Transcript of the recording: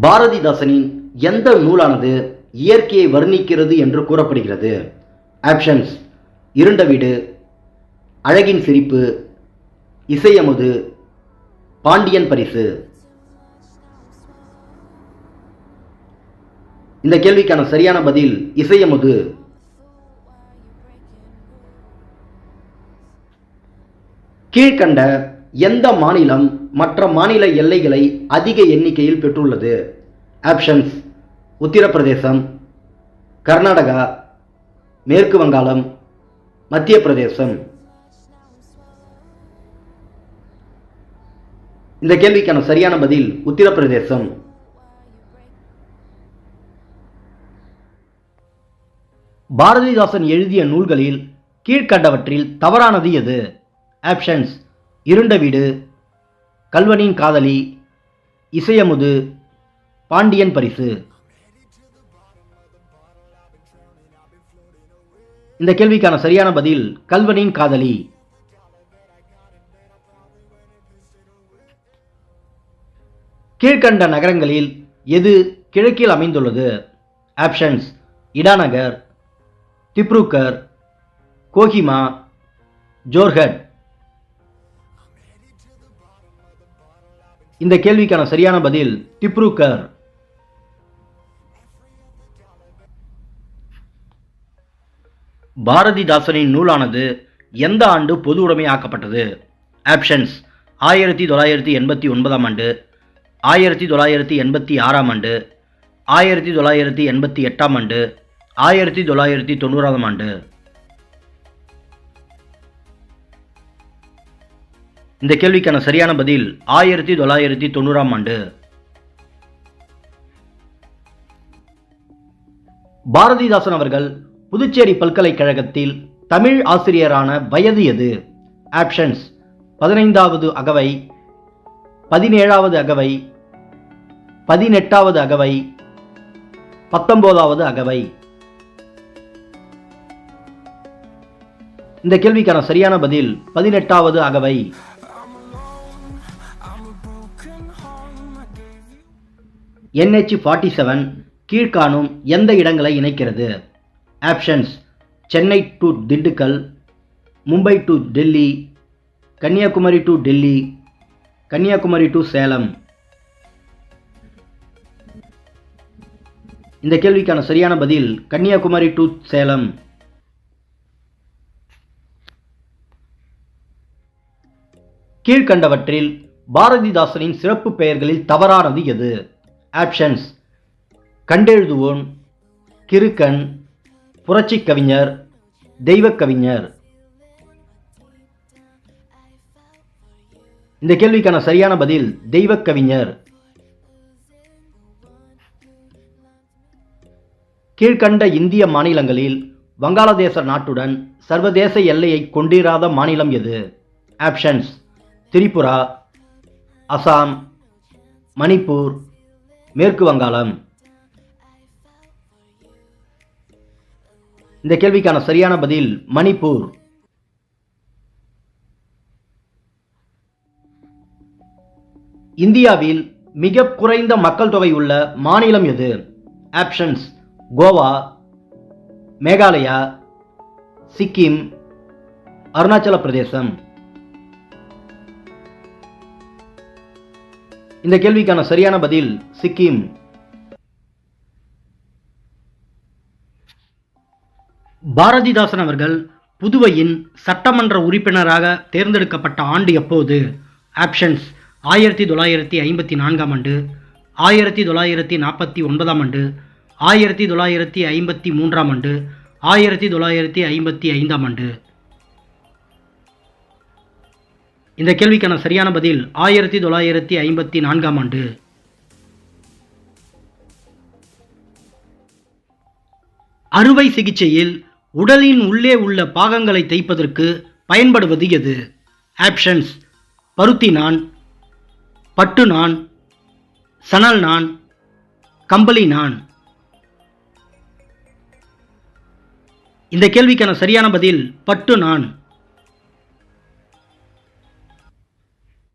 பாரதிதாசனின் எந்த நூலானது இயற்கையை வர்ணிக்கிறது என்று கூறப்படுகிறது? ஆப்ஷன்ஸ்: இருண்ட வீடு, அழகின் சிரிப்பு, இசையமுது, பாண்டியன் பரிசு. இந்த கேள்விக்கான சரியான பதில் இசையமுது. கீழ்கண்ட எந்த மாநிலம் மற்ற மாநில எல்லைகளை அதிக எண்ணிக்கையில் பெற்றுள்ளது? ஆப்ஷன்ஸ்: உத்தரப்பிரதேசம், கர்நாடகா, மேற்கு வங்காளம், மத்திய பிரதேசம். இந்த கேள்விக்கான சரியான பதில் உத்தரப்பிரதேசம். பாரதிதாசன் எழுதிய நூல்களில் கீழ்கண்டவற்றில் தவறானது எது? ஆப்ஷன்ஸ்: இருண்ட வீடு, கல்வனின் காதலி, இசையமுது, பாண்டியன் பரிசு. இந்த கேள்விக்கான சரியான பதில் கல்வனின் காதலி. கீழ்கண்ட நகரங்களில் எது கிழக்கில் அமைந்துள்ளது? ஆப்ஷன்ஸ்: இடாநகர், திப்ருகர், கோஹிமா, ஜோர்ஹட். இந்த கேள்விக்கான சரியான பதில் திப்ருகர். பாரதிதாசனின் நூலானது எந்த ஆண்டு பொது உடைமை ஆக்கப்பட்டது? ஆப்ஷன்ஸ்: 1989ஆம் ஆண்டு, 1986ஆம் ஆண்டு, 1988ஆம் ஆண்டு, 1990ஆம் ஆண்டு. இந்த கேள்விக்கான சரியான பதில் 1990ஆம் ஆண்டு. பாரதிதாசன் அவர்கள் புதுச்சேரி பல்கலைக்கழகத்தில் தமிழ் ஆசிரியரான வயது எது? ஆப்ஷன்ஸ்: 15வது அகவை, 17வது அகவை, 18வது அகவை, 19வது அகவை. இந்த கேள்விக்கான சரியான பதில் 18வது அகவை. NH-47 கீழ்காணும் எந்த இடங்களை இணைக்கிறது? Options: Chennai to Dindigul, Mumbai to Delhi, Kanniyakumari to Delhi, Kanniyakumari to Salem. இந்த கேள்விக்கான சரியான பதில் கன்னியாகுமரி டு சேலம். கீழ்கண்டவற்றில் பாரதிதாசனின் சிறப்பு பெயர்களில் தவறானது எது? ஆப்ஷன்ஸ்: கண்டெழுதுவோன், கிறுக்கன், புரட்சி கவிஞர், தெய்வக் கவிஞர். இந்த கேள்விக்கான சரியான பதில் தெய்வக் கவிஞர். கீழ்கண்ட இந்திய மாநிலங்களில் வங்காளதேச நாட்டுடன் சர்வதேச எல்லையை கொண்டிராத மாநிலம் எது? ஆப்ஷன்ஸ்: திரிபுரா, அசாம், மணிப்பூர், மேற்கு வங்காளம். இந்த கேள்விக்கான சரியான பதில் மணிப்பூர். இந்தியாவில் மிக குறைந்த மக்கள் தொகை உள்ள மாநிலம் எது? ஆப்ஷன்ஸ்: கோவா, மேகாலயா, சிக்கிம், அருணாச்சல பிரதேசம். இந்த கேள்விக்கான சரியான பதில் சிக்கிம். பாரதிதாசன் அவர்கள் புதுவையின் சட்டமன்ற உறுப்பினராக தேர்ந்தெடுக்கப்பட்ட ஆண்டு எப்போது? ஆப்ஷன்ஸ்: 1954ஆம் ஆண்டு, 1949ஆம் ஆண்டு, 1953ஆம் ஆண்டு, 1955ஆம் ஆண்டு. இந்த கேள்விக்கான சரியான பதில் 1954ஆம் ஆண்டு. அறுவை சிகிச்சையில் உடலின் உள்ளே உள்ள பாகங்களை தைப்பதற்கு பயன்படுவது எது? ஆப்ஷன்ஸ்: பருத்தி நான், பட்டு நான், சணல் நான், கம்பளி நான். இந்த கேள்விக்கான சரியான பதில் பட்டு நான்.